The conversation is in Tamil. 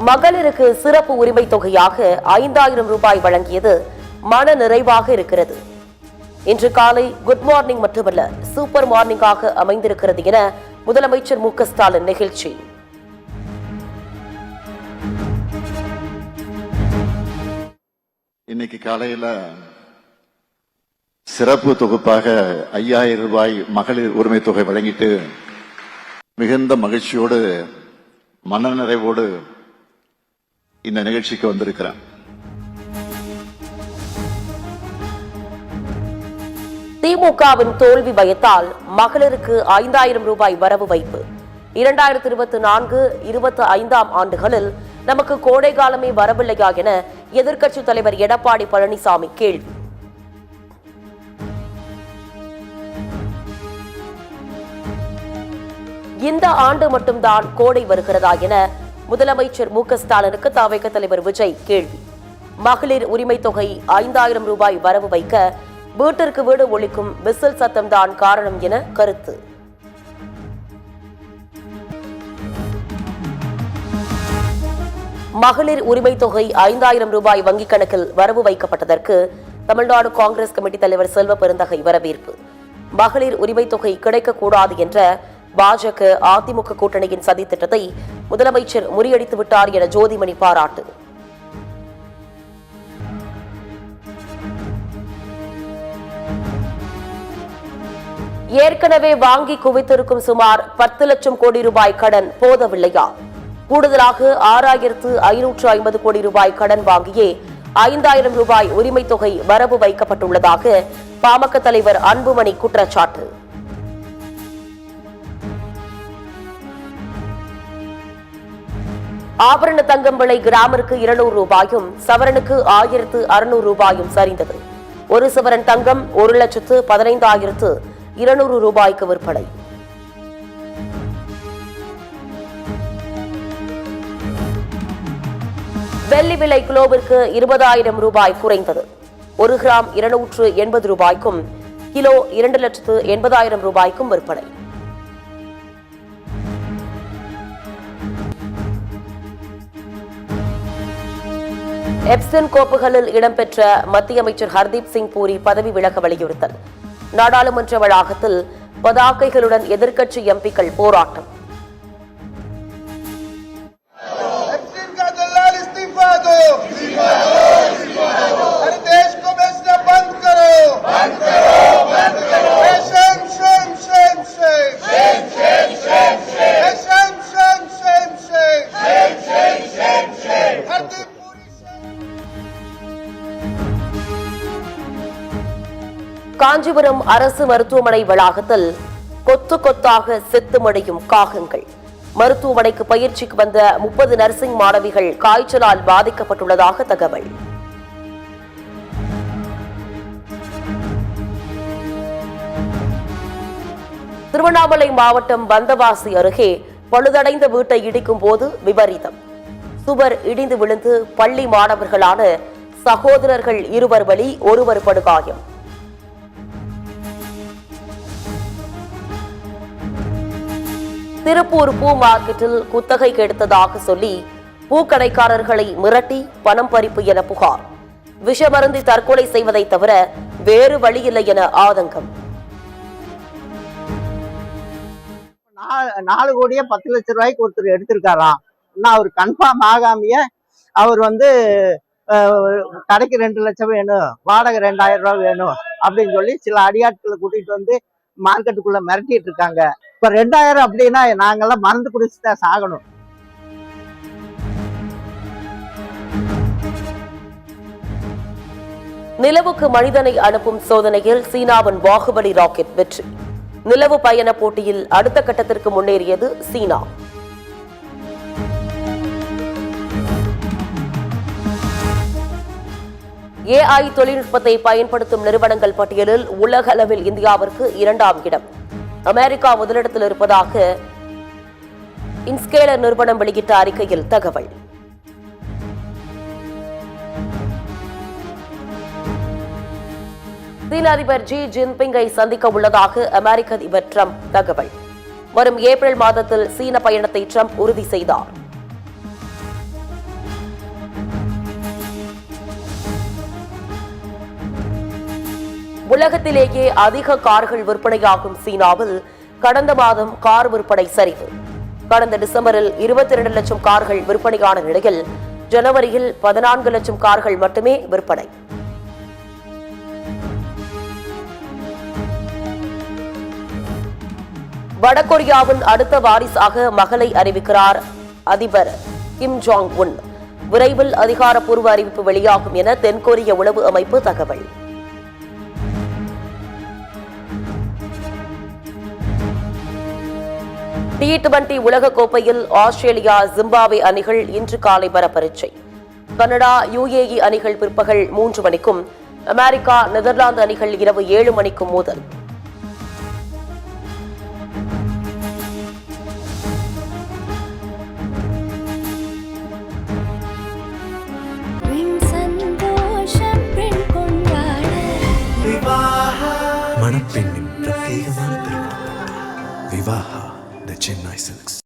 மகளிருக்கு சிறப்பு உரிமை தொகையாக 5000 ரூபாய் வழங்கியது மன நிறைவாக இருக்கிறது. இன்று காலை குட் மார்னிங் மட்டுமல்ல சூப்பர் மார்னிங்காக அமைந்திருக்கிறது என முதலமைச்சர் மு.க.ஸ்டாலின் நிகழ்ச்சி. இன்னைக்கு காலையில சிறப்பு தொகுப்பாக 5000 ரூபாய் மகளிர் உரிமை தொகை வழங்கிட்டு மிகுந்த மகிழ்ச்சியோடு மனநிறைவோடு இந்த நிகழ்ச்சிக்கு வந்திருக்கிறேன். திமுகவின் தோல்வி பயத்தால் மகளிருக்கு 5000 ரூபாய் வரவு வைப்பு. 2024-25 ஆண்டுகளில் நமக்கு கோடை காலமே வரவில்லையா என எதிர்க்கட்சித் தலைவர் எடப்பாடி பழனிசாமி கேள்வி. இந்த ஆண்டு மட்டும்தான் கோடை வருகிறதா என முதலமைச்சர் மு.க.ஸ்டாலினுக்கு தவிக தலைவர் விஜய் கேள்வி. மகளிர் உரிமை தொகை 5000 ரூபாய் வரவு வைக்க வீட்டிற்கு வீடு ஒலிக்கும் விசில் சத்தம்தான் காரணம் என கருத்து. மகளிர் உரிமை தொகை 5000 ரூபாய் வங்கிக் கணக்கில் வரவு வைக்கப்பட்டதற்கு தமிழ்நாடு காங்கிரஸ் கமிட்டி தலைவர் செல்வ பெருந்தகை வரவேற்பு. மகளிர் உரிமை தொகை கிடைக்கக்கூடாது என்ற பாஜக அதிமுக கூட்டணியின் சதி திட்டத்தை முதலமைச்சர் முறியடித்து விட்டார் என ஜோதிமணி பாராட்டு. ஏற்கனவே வாங்கி குவித்திருக்கும் சுமார் 10 லட்சம் கோடி ரூபாய் கடன் போதவில்லையா? கூடுதலாக 6550 கோடி ரூபாய் கடன் வாங்கியே 5000 ரூபாய் உரிமை தொகை வரவு வைக்கப்பட்டுள்ளதாக பாமக தலைவர் அன்புமணி குற்றச்சாட்டு. ஆபரண தங்கம் விலை கிராமிற்கு 200 ரூபாயும் சவரனுக்கு 1600 ரூபாயும் சரிந்தது. ஒரு சவரன் தங்கம் 1,15,200 ரூபாய்க்கு விற்பனை. வெள்ளி விலை கிலோவிற்கு 20,000 ரூபாய் குறைந்தது. 1 கிராம் 280 ரூபாய்க்கும் கிலோ 2,80,000 ரூபாய்க்கும் விற்பனை. எப்சன் கோப்புகளில் இடம்பெற்ற மத்திய அமைச்சர் ஹர்தீப் சிங் பூரி பதவி விலக வலியுறுத்தல். நாடாளுமன்ற வளாகத்தில் பதாகைகளுடன் எதிர்க்கட்சி எம்பிக்கள் போராட்டம். காஞ்சிபுரம் அரசு மருத்துவமனை வளாகத்தில் கொத்து கொத்தாக செத்து மடியும் காகங்கள். மருத்துவமனைக்கு பயிற்சிக்கு வந்த 30 நர்சிங் மாணவிகள் காய்ச்சலால் பாதிக்கப்பட்டுள்ளதாக தகவல். திருவண்ணாமலை மாவட்டம் வந்தவாசி அருகே பழுதடைந்த வீட்டை இடிக்கும் போது விபரீதம். சுவர் இடிந்து விழுந்து பள்ளி மாணவர்களான சகோதரர்கள் 2 பலி, 1 படுகாயம். திருப்பூர் பூ மார்க்கெட்டில் குத்தகைக்கு எடுத்ததாக சொல்லி பூக்கடைக்காரர்களை மிரட்டி பணம் பறிப்பு என புகார். விஷமருந்தி தற்கொலை செய்வதை தவிர வேறு வழியில்லை என ஆதங்கம். 4 கோடியே 10 லட்சம் ரூபாய்க்கு ஒருத்தர் எடுத்திருக்காராம். அவர் கன்ஃபார்ம் ஆகாமைய அவர் கடைக்கு 2 லட்சம் வேணும், வாடகை 2000 ரூபாய் வேணும் அப்படின்னு சொல்லி சில அடியாட்களை கூட்டிட்டு வந்து மார்க்கெட்டுக்குள்ள மிரட்டிட்டு இருக்காங்க. இப்ப 2000 அப்படின்னா நாங்கெல்லாம் மருந்து குடிச்சுதான் சாகணும். நிலவுக்கு மனிதனை அனுப்பும் சோதனையில் சீனாவின் பாகுபலி ராக்கெட் வெற்றி. நிலவு பயண போட்டியில் அடுத்த கட்டத்திற்கு முன்னேறியது சீனா. AI தொழில்நுட்பத்தை பயன்படுத்தும் நிறுவனங்கள் பட்டியலில் உலக அளவில் இந்தியாவிற்கு 2ஆம் இடம். அமெரிக்கா முதலிடத்தில் இருப்பதாக இன்ஸ்கேலர் நிறுவனம் வெளியிட்ட அறிக்கையில் தகவல். சீன அதிபர் ஜி ஜின்பிங்கை சந்திக்க உள்ளதாக அமெரிக்க அதிபர் டிரம்ப் தகவல். வரும் ஏப்ரல் மாதத்தில் சீன பயணத்தை டிரம்ப் உறுதி செய்தார். உலகத்திலேயே அதிக கார்கள் விற்பனையாகும் சீனாவில் கடந்த மாதம் கார் விற்பனை சரிவு. கடந்த டிசம்பரில் 22 லட்சம் கார்கள் விற்பனையான நிலையில் ஜனவரியில் 14 லட்சம் கார்கள் மட்டுமே விற்பனை. வடகொரியாவின் அடுத்த வாரிசாக மகளை அறிவிக்கிறார் அதிபர் கிம் ஜாங் உன். விரைவில் அதிகாரப்பூர்வ அறிவிப்பு வெளியாகும் என தென்கொரிய உளவு அமைப்பு தகவல். T20 உலகக்கோப்பையில் ஆஸ்திரேலியா, ஜிம்பாப்வே அணிகள் இன்று காலை பரபரீட்சை. கனடா, UAE அணிகள் பிற்பகல் 3 மணிக்கும், அமெரிக்கா, நெதர்லாந்து அணிகள் இரவு 7 மணிக்கும் மோதல். மணப்பெண்ணின் பிரத்யேகமான திருமணம். விவாஹா தி சென்னை சில்க்ஸ்.